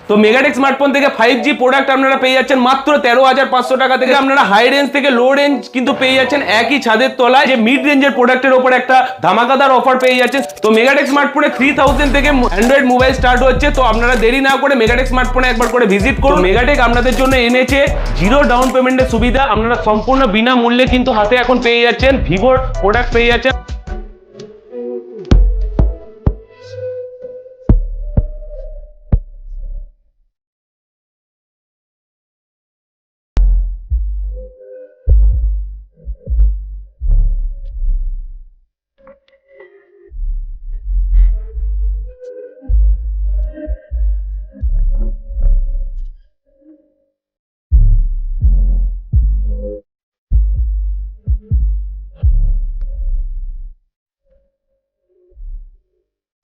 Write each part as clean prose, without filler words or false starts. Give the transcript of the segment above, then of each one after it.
তো মেগাটেক স্মার্টফোন থেকে 5G product আপনারা পেয়ে যাচ্ছেন মাত্র 13,500 টাকা থেকে। আপনারা হাই রেঞ্জ থেকে লো রেঞ্জ কিন্তু পেয়ে যাচ্ছেন একই ছাদের তলায়। যে মিড রেঞ্জের প্রোডাক্টের উপর একটা ধামাকাদার অফার পেয়ে যাচ্ছেন। তো মেগাটেক স্মার্টফোনে 3000 থেকে অ্যান্ড্রয়েড মোবাইল স্টার্ট হচ্ছে। তো আপনারা দেরি না করে মেগাটেক স্মার্টফোনে একবার করে ভিজিট করুন। মেগাটেক আপনাদের জন্য এনেছে জিরো ডাউন পেমেন্টের সুবিধা। আপনারা সম্পূর্ণ বিনামূল্যে কিন্তু হাতে এখন পেয়ে যাচ্ছেন ভিভোর প্রোডাক্ট পেয়ে যাচ্ছেন।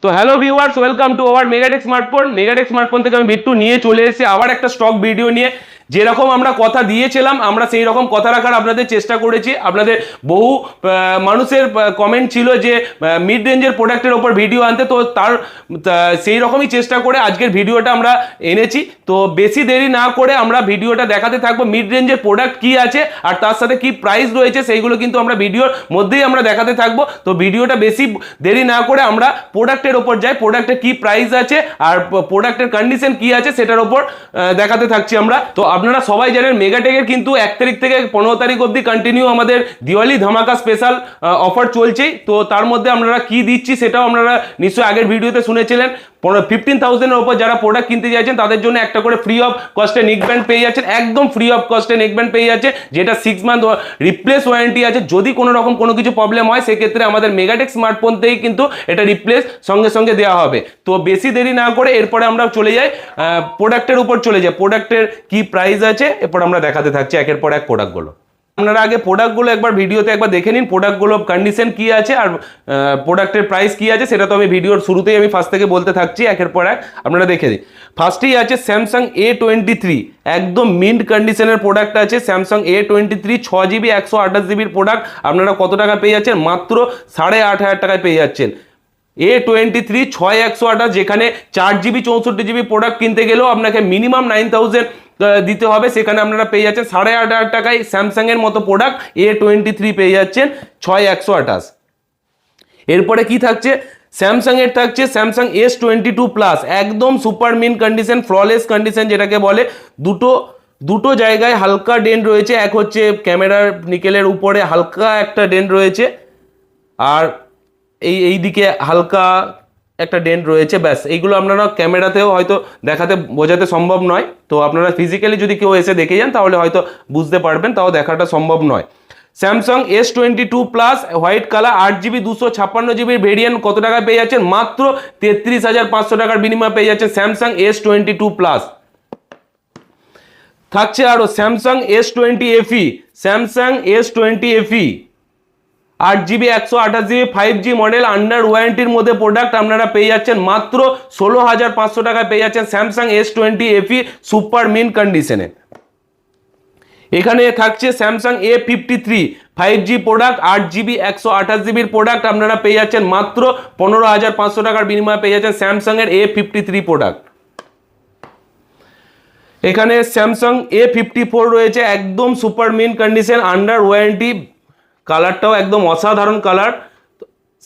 তো hello viewers, welcome to our মেগাটেক smartphone. মেগাটেক smartphone থেকে আমি বিট্টু নিয়ে চলে এসেছি আবার একটা স্টক ভিডিও নিয়ে। যেরকম আমরা কথা দিয়েছিলাম আমরা সেই রকম কথা রাখার আপনাদের চেষ্টা করেছি। আপনাদের বহু মানুষের কমেন্ট ছিল যে মিড রেঞ্জের প্রোডাক্টের ওপর ভিডিও আনতে, তো সেই রকমই চেষ্টা করে আজকের ভিডিওটা আমরা এনেছি। তো বেশি দেরি না করে আমরা ভিডিওটা দেখাতে থাকবো মিড রেঞ্জের প্রোডাক্ট কি আছে আর তার সাথে কি প্রাইস রয়েছে সেইগুলো কিন্তু আমরা ভিডিওর মধ্যেই আমরা দেখাতে থাকবো। তো ভিডিওটা বেশি দেরি না করে আমরা প্রোডাক্টের ওপর যাই, প্রোডাক্টের কি প্রাইস আছে আর প্রোডাক্টের কন্ডিশন কি আছে সেটার ওপর দেখাতে থাকছি আমরা। তো আপনারা সবাই জানেন মেগাটেকের কিন্তু 1 তারিখ থেকে 15 তারিখ অবধি কন্টিনিউ আমাদের দিওয়ালি ধামাকা স্পেশাল অফার চলছেই। তো তার মধ্যে আমরা কি দিচ্ছি সেটাও আপনারা নিশ্চয়ই আগের ভিডিওতে শুনেছিলেন। 15,000-এর ওপর যারা প্রোডাক্ট কিনতে যাচ্ছেন তাদের জন্য একটা করে ফ্রি অফ কস্টে নেক ব্যান্ড পেয়ে যাচ্ছেন। একদম ফ্রি অফ কস্টে নেক ব্যান্ড পেয়ে যাচ্ছে, যেটা 6 মান্থ রিপ্লেস ওয়ারেন্টি আছে। যদি কোনো রকম কোনো কিছু প্রবলেম হয় সেক্ষেত্রে আমাদের মেগাটেক স্মার্টফোন থেকেই কিন্তু এটা রিপ্লেস সঙ্গে সঙ্গে দেওয়া হবে। তো বেশি দেরি না করে এরপরে আমরা চলে যাই প্রোডাক্টের উপর চলে যাই। প্রোডাক্টের কি প্রাইস আছে এরপর আমরা দেখাতে থাকছি একের পর এক প্রোডাক্টগুলো। আপনারা আগে প্রোডাক্টগুলো একবার ভিডিওতে একবার দেখে নিন, প্রোডাক্টগুলো কন্ডিশন কি আছে আর প্রোডাক্টের প্রাইস কি আছে সেটা তো আমি ভিডিওর শুরুতেই আমি ফার্স্ট থেকে বলতে থাকছি একের পর এক। আপনারা দেখে নিন। ফার্স্টেই আছে স্যামসাং A23, একদম মিন্ট কন্ডিশনের প্রোডাক্ট আছে। Samsung A23 6GB 128GB product আপনারা কত টাকা পেয়ে যাচ্ছেন? মাত্র 8,500 টাকায় পেয়ে যাচ্ছেন। A23 6128, যেখানে 4GB 64GB প্রোডাক্ট কিনতে গেলেও আপনাকে মিনিমাম 9,000 দিতে হবে, সেখানে আপনারা পেয়ে যাচ্ছেন 8,500 টাকায় স্যামসাং এর মতো প্রোডাক্ট A23 পেয়ে যাচ্ছেন 6128। এরপরে কি থাকছে? স্যামসাং এর থাকছে স্যামসাং S22 প্লাস, একদম super mint condition, flawless condition যেটাকে বলে। দুটো জায়গায় হালকা ডেন্ট রয়েছে। এক হচ্ছে ক্যামেরার নিকেলের উপরে হালকা একটা ডেন্ট রয়েছে আর এই দিকে হালকা একটা ডেন্ট রয়েছে, ব্যাস। এইগুলো আপনারা ক্যামেরাতেও হয়তো দেখাতে বোঝাতে সম্ভব নয়। তো আপনারা ফিজিক্যালি যদি কেউ এসে দেখে যান তাহলে হয়তো বুঝতে পারবেন, তাও দেখাটা সম্ভব নয়। Samsung S22 plus white colour 8GB 256GB variant কত টাকায় পেয়ে যাচ্ছেন? মাত্র 33,500 টাকার বিনিময়ে পেয়ে যাচ্ছেন স্যামসাং S22 প্লাস। থাকছে আরো Samsung S20 FE, Samsung S20 FE 8GB 128GB 5G model under ওয়ারেন্টির মধ্যে প্রোডাক্ট আপনারা পেয়ে যাচ্ছেন মাত্র 16,500 টাকায় পেয়ে যাচ্ছেন Samsung S20 FE super mint কন্ডিশনে। এখানে থাকছে Samsung A53 5G product 8GB 128GB product আপনারা পেয়ে যাচ্ছেন মাত্র 15,500 টাকার বিনিময়ে পেয়ে যাচ্ছেন স্যামসাং এর A53 প্রোডাক্ট। এখানে স্যামসাং A54 রয়েছে, একদম super mint condition, under warranty. কালারটাও একদম অসাধারণ কালার।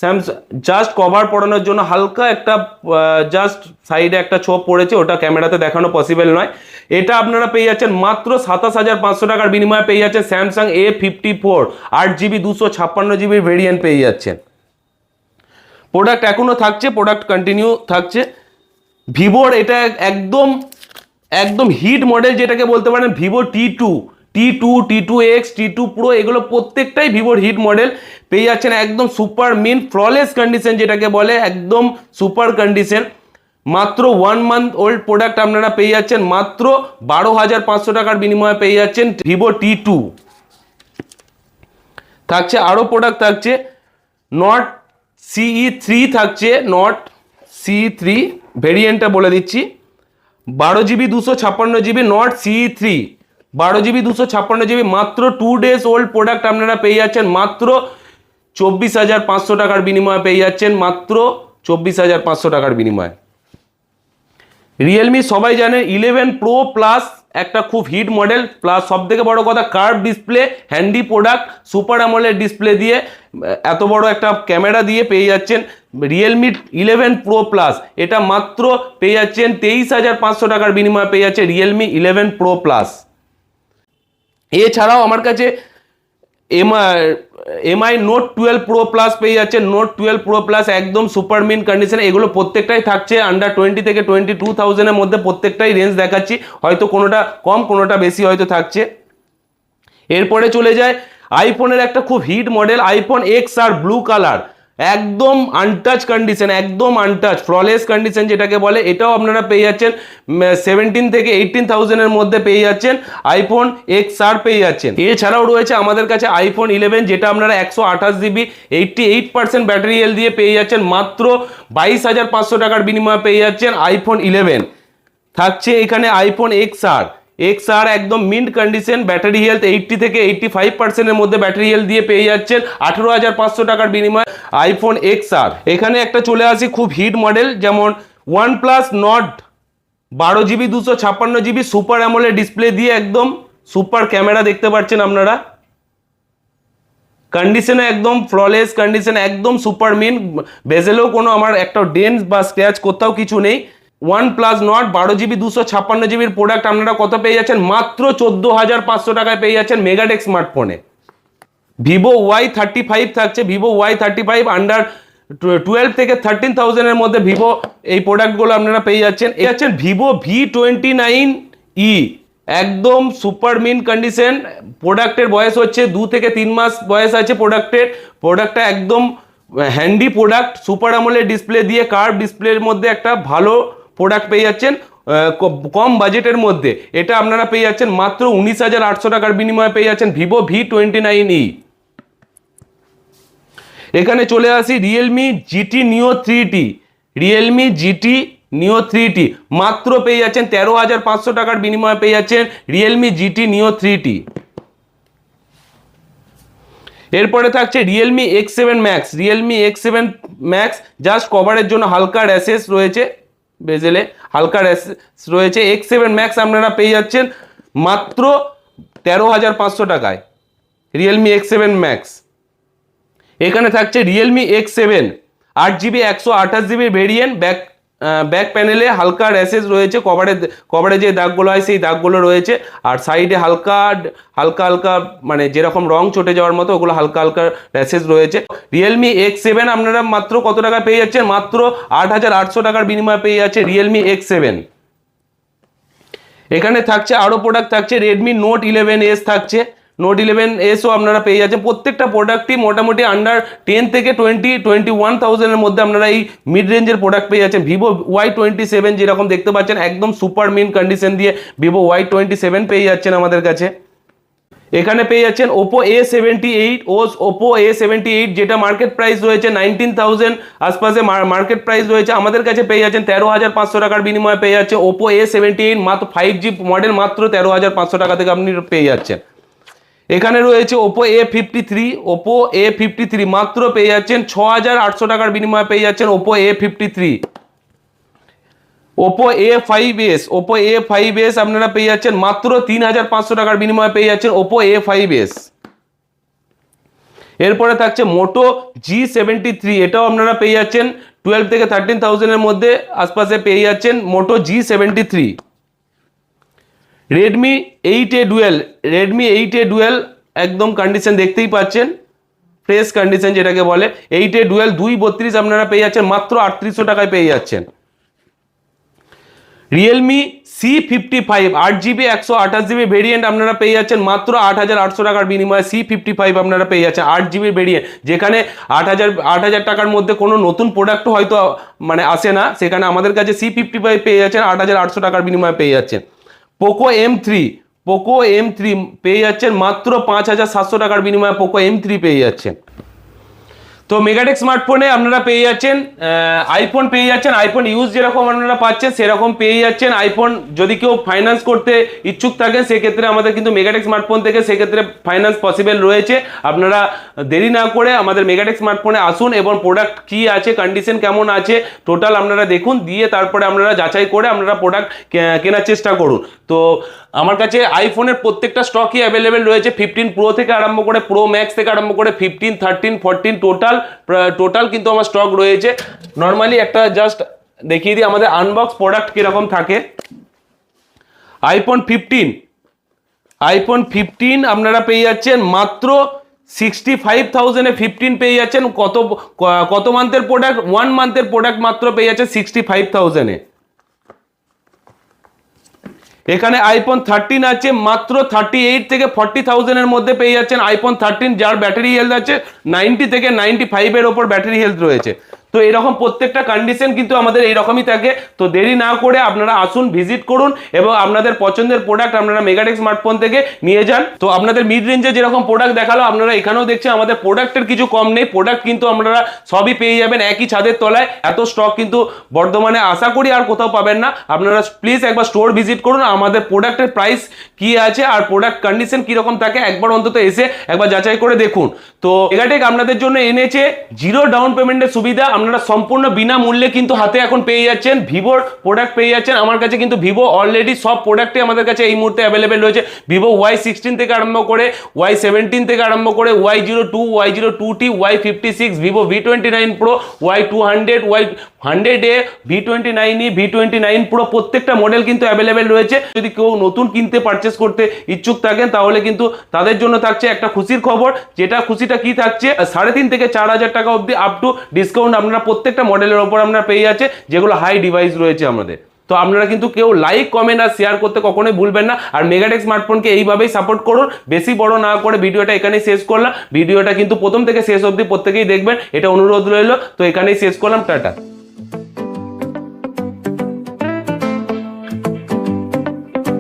স্যামসাং জাস্ট কভার পড়ানোর জন্য হালকা একটা জাস্ট সাইডে একটা ছোপ পড়েছে, ওটা ক্যামেরাতে দেখানো পসিবল নয়। এটা আপনারা পেয়ে যাচ্ছেন মাত্র 27,500 টাকার বিনিময়ে পেয়ে যাচ্ছেন Samsung A54 8GB 256GB variant পেয়ে যাচ্ছেন। প্রোডাক্ট এখনো থাকছে, প্রোডাক্ট কন্টিনিউ থাকছে। ভিভোর এটা একদম হিট মডেল যেটাকে বলতে পারেন, ভিভো T2X, T2 Pro, এগুলো প্রত্যেকটাই ভিভোর হিট মডেল পেয়ে যাচ্ছেন একদম সুপার মিন ফ্ললেস কন্ডিশন যেটাকে বলে, একদম সুপার কন্ডিশন। মাত্র 1 মান্থ ওল্ড প্রোডাক্ট আপনারা পেয়ে যাচ্ছেন মাত্র 12,500 টাকার বিনিময়ে পেয়ে যাচ্ছেন ভিভো T2। থাকছে আরো প্রোডাক্ট, থাকছে নট CE3, থাকছে নট CE3 ভেরিয়েন্টটা বলে দিচ্ছি, 12GB 256GB not CE3 12GB 256GB মাত্র 2 ডেজ ওল্ড প্রোডাক্ট আপনারা পেয়ে যাচ্ছেন মাত্র 24,500 টাকার বিনিময়ে পেয়ে যাচ্ছেন মাত্র 24,500 টাকার বিনিময়ে। রিয়েলমি সবাই জানেন 11 প্রো প্লাস একটা খুব হিট মডেল, প্লাস সব থেকে বড় কথা curve display, handy product, super AMOLED display দিয়ে এত বড় একটা ক্যামেরা দিয়ে পেয়ে যাচ্ছেন রিয়েলমি 11 প্রো প্লাস। এটা মাত্র পেয়ে যাচ্ছেন 23,500 টাকার বিনিময়ে পেয়ে যাচ্ছে রিয়েলমি 11 প্রো প্লাস। এছাড়াও আমার কাছে এমআই নোট 12 প্রো প্লাস পেয়ে যাচ্ছে। নোট 12 প্রো প্লাস একদম সুপার মিন কন্ডিশনে, এগুলো প্রত্যেকটাই থাকছে আন্ডার 20 থেকে 22,000 মধ্যে, প্রত্যেকটাই রেঞ্জ দেখাচ্ছি, হয়তো কোনোটা কম কোনোটা বেশি হয়তো থাকছে। এরপরে চলে যায় আইফোনের একটা খুব হিট মডেল আইফোন এক্স আর ব্লু কালার, একদম আনটাচ কন্ডিশন, একদম আনটাচ ফ্ললেস কন্ডিশন যেটাকে বলে। এটাও আপনারা পেয়ে যাচ্ছেন 17 থেকে 18,000 মধ্যে পেয়ে যাচ্ছেন আইফোন এক্স আর পেয়ে যাচ্ছেন। এছাড়াও রয়েছে আমাদের কাছে আইফোন 11 যেটা আপনারা 128GB 88% ব্যাটারি হেলথ দিয়ে পেয়ে যাচ্ছেন মাত্র 22,500 টাকার বিনিময়ে পেয়ে যাচ্ছেন আইফোন 11। থাকছে এখানে আইফোন এক্স আর একদম মিন্ট কন্ডিশন, ব্যাটারি হেলথ 80 থেকে 85% মধ্যে ব্যাটারি হেলথ দিয়ে পেয়ে যাচ্ছেন 18,500 টাকার বিনিময়ে আইফোন এক্স আর। এখানে একটা চলে আসি খুব হিট মডেল, যেমন OnePlus not 12GB 256GB super AMOLED display দিয়ে একদম সুপার ক্যামেরা দেখতে পাচ্ছেন আপনারা, কন্ডিশনে একদম ফ্ললেস কন্ডিশন, একদম সুপার মিন, বেজেলেও কোনো আমার একটা ডেন্স বা স্ক্র্যাচ কোথাও কিছু নেই। OnePlus not 12GB 256GB product আপনারা কত পেয়ে যাচ্ছেন? মাত্র 14,500 টাকায় পেয়ে যাচ্ছেন মেগাটেক স্মার্টফোনে। ভিভো Y35 থাকছে, ভিভো Y35 আন্ডার 12 থেকে 13,000 মধ্যে ভিভো এই প্রোডাক্টগুলো আপনারা পেয়ে যাচ্ছেন। এই যাচ্ছেন ভিভো V29e, একদম সুপার মিন কন্ডিশন, প্রোডাক্টের বয়স হচ্ছে 2 থেকে 3 মাস বয়স আছে প্রোডাক্টটা একদম handy product, super AMOLED display দিয়ে কার্ভ ডিসপ্লের মধ্যে একটা ভালো প্রোডাক্ট পেয়ে যাচ্ছেন কম বাজেটের মধ্যে। এটা আপনারা পেয়ে যাচ্ছেন মাত্র 19,800 টাকার বিনিময়ে পেয়ে যাচ্ছেন ভিভো V29e। এখানে চলে আসি রিয়েলমি জিটি নিও 3T, রিয়েলমি জিটি নিও 3T মাত্র পেয়ে যাচ্ছেন 13,500 টাকার বিনিময়ে পেয়ে যাচ্ছেন রিয়েলমি জিটি নিও 3T। এরপরে থাকছে Realme X7 Max, Realme X7 Max just কভারের জন্য হালকা র্যাশেস রয়েছে, বেজেলে হালকা র্যাশেস রয়েছে। X7 ম্যাক্স আপনারা পেয়ে যাচ্ছেন মাত্র 13,500 টাকায় রিয়েলমি X7 ম্যাক্স। এখানে থাকছে Realme X7 8GB 128GB variant, back প্যানেলে হালকা র্যাশেস রয়েছে, কভারে যে দাগগুলো হয় সেই দাগগুলো রয়েছে, আর সাইডে হালকা মানে যেরকম রং চটে যাওয়ার মতো ওগুলো হালকা র্যাশেস রয়েছে। রিয়েলমি X7 আপনারা মাত্র কত টাকা পেয়ে যাচ্ছেন? মাত্র 8,800 টাকার বিনিময়ে পেয়ে যাচ্ছে রিয়েলমি X7। এখানে থাকছে আরও প্রোডাক্ট, থাকছে রেডমি নোট 11s থাকছে, নোট 11sও আপনারা পেয়ে যাচ্ছেন। প্রত্যেকটা প্রোডাক্টই মোটামুটি আন্ডার 10 থেকে 21,000 মধ্যে আপনারা এই মিড রেঞ্জের প্রোডাক্ট পেয়ে যাচ্ছেন। ভিভো Y27 যেরকম দেখতে পাচ্ছেন একদম সুপার মিন কন্ডিশন দিয়ে ভিভো Y27 পেয়ে যাচ্ছেন আমাদের কাছে। এখানে পেয়ে যাচ্ছেন ওপো A78 যেটা মার্কেট প্রাইস রয়েছে 19,000 আশপাশে মার্কেট প্রাইস রয়েছে, আমাদের কাছে পেয়ে যাচ্ছেন 13,500 টাকার বিনিময়ে পেয়ে যাচ্ছে ওপো A78 মাত্র 5G মডেল, মাত্র 13,500 টাকা থেকে আপনি পেয়ে যাচ্ছেন। এখানে রয়েছে ওপো A53 মাত্র পেয়ে যাচ্ছেন 6,800 টাকার বিনিময়ে পেয়ে যাচ্ছেন ওপো A53। ওপো A5s আপনারা পেয়ে যাচ্ছেন মাত্র 3,500 টাকার বিনিময়ে পেয়ে যাচ্ছেন ওপো A5s। এরপরে থাকছে মোটো G73, এটাও আপনারা পেয়ে যাচ্ছেন 12 থেকে 13,000 মধ্যে আশপাশে পেয়ে যাচ্ছেন মোটো G73। রেডমি 8A ডুয়েল একদম কন্ডিশন দেখতেই পাচ্ছেন, ফ্রেশ কন্ডিশন যেটাকে বলে। 8A ডুয়েল 232 আপনারা পেয়ে যাচ্ছেন মাত্র 3,800 টাকায় পেয়ে যাচ্ছেন। Realme C55 8GB 128GB variant আপনারা পেয়ে যাচ্ছেন মাত্র 8,800 টাকার বিনিময়ে। C55 আপনারা পেয়ে যাচ্ছেন 8GB ভেরিয়েন্ট, যেখানে 8,000 টাকার মধ্যে কোনো নতুন প্রোডাক্ট হয়তো মানে আসে না, সেখানে আমাদের কাছে C55 পেয়ে যাচ্ছেন 8,800 টাকার বিনিময়ে পেয়ে যাচ্ছেন। পোকো M3 পেয়ে যাচ্ছেন মাত্র 5,700 টাকার বিনিময়ে পোকো M3 পেয়ে যাচ্ছেন। তো মেগাটেক স্মার্টফোনে আপনারা পেয়ে যাচ্ছেন আইফোন পেয়ে যাচ্ছেন, আইফোন ইউজ যেরকম আপনারা পাচ্ছেন সেরকম পেয়ে যাচ্ছেন। আইফোন যদি কেউ ফাইন্যান্স করতে ইচ্ছুক থাকেন সেক্ষেত্রে আমাদের কিন্তু মেগাটেক স্মার্টফোন থেকে সেক্ষেত্রে ফাইন্যান্স পসিবল রয়েছে। আপনারা দেরি না করে আমাদের মেগাটেক স্মার্টফোনে আসুন এবং প্রোডাক্ট কি আছে, কন্ডিশন কেমন আছে টোটাল আপনারা দেখুন, দিয়ে তারপরে আপনারা যাচাই করে আপনারা প্রোডাক্ট কেনার চেষ্টা করুন। তো আমার কাছে আইফোনের প্রত্যেকটা স্টকই অ্যাভেলেবেল রয়েছে, 15 প্রো থেকে আরম্ভ করে প্রো ম্যাক্স থেকে আরম্ভ করে 15, 13, 14 টোটাল কিন্তু আমার স্টক রয়েছে। নর্মালি একটা জাস্ট দেখিয়ে দিই আমাদের আনবক্স প্রোডাক্ট কিরকম থাকে। আইফোন 15 আপনারা পেয়ে যাচ্ছেন মাত্র 65,000-এ 15 পেয়ে যাচ্ছেন। কত মান্থের প্রোডাক্ট? 1 মান্থের প্রোডাক্ট মাত্র পেয়ে যাচ্ছেন 65,000-এ। এখানে আইফোন 13 আছে মাত্র 38 থেকে 40,000-এর মধ্যে পেয়ে যাচ্ছেন আইফোন 13, যার ব্যাটারি হেলথ আছে 90 থেকে 95-এর ওপর ব্যাটারি হেলথ রয়েছে। তো এরকম প্রত্যেকটা কন্ডিশন কিন্তু আমাদের এইরকমই থাকে। তো দেরি না করে আপনারা আসুন, ভিজিট করুন এবং আপনাদের পছন্দের প্রোডাক্ট আপনারা মেগাটেক স্মার্টফোন থেকে নিয়ে যান। তো আপনাদের মিড রেঞ্জে যেরকম প্রোডাক্ট দেখালো আপনারা এখানেও দেখছেন আমাদের প্রোডাক্টের কিছু কম নেই, প্রোডাক্ট কিন্তু আপনারা সবই পেয়ে যাবেন একই ছাদের তলায়। এত স্টক কিন্তু বর্ধমানে আশা করি আর কোথাও পাবেন না। আপনারা প্লিজ একবার স্টোর ভিজিট করুন, আমাদের প্রোডাক্টের প্রাইস কি আছে আর প্রোডাক্ট কন্ডিশন কিরকম থাকে একবার অন্তত এসে একবার যাচাই করে দেখুন। তো মেগাটেক আপনাদের জন্য এনেছে জিরো ডাউন পেমেন্টের সুবিধা। আপনারা সম্পূর্ণ বিনামূল্যে কিন্তু হাতে এখন পেয়ে যাচ্ছেন ভিভোর প্রোডাক্ট পেয়ে যাচ্ছেন। আমার কাছে কিন্তু ভিভো অলরেডি সব প্রোডাক্টই আমাদের কাছে এই মুহূর্তে অ্যাভেলেবেল রয়েছে। ভিভো Y16 থেকে আরম্ভ করে Y17 থেকে আরম্ভ করে Y02, Y02T, Y56, Vivo V29 pro, Y200, Y100A, V29E, V29 pro প্রত্যেকটা মডেল কিন্তু অ্যাভেলেবেল রয়েছে। যদি কেউ নতুন কিনতে পারচেস করতে ইচ্ছুক থাকেন তাহলে কিন্তু তাদের জন্য থাকছে একটা খুশির খবর। যেটা খুশিটা কি থাকছে, 3,500 থেকে 4,000 টাকা অবধি আপ টু ডিসকাউন্ট আপনারা প্রত্যেকটা মডেলের ওপর আপনারা পেয়ে যাচ্ছে, যেগুলো হাই ডিভাইস রয়েছে আমাদের। তো আপনারা কিন্তু কেউ লাইক, কমেন্ট আর শেয়ার করতে কখনোই ভুলবেন না। আর মেগাটেক স্মার্টফোনকে এইভাবেই সাপোর্ট করুন। বেশি বড় না করে ভিডিওটা এখানেই শেষ করলাম। ভিডিওটা কিন্তু প্রথম থেকে শেষ অবধি প্রত্যেকেই দেখবেন, এটা অনুরোধ রইল। তো এখানেই শেষ করলাম, টাটা।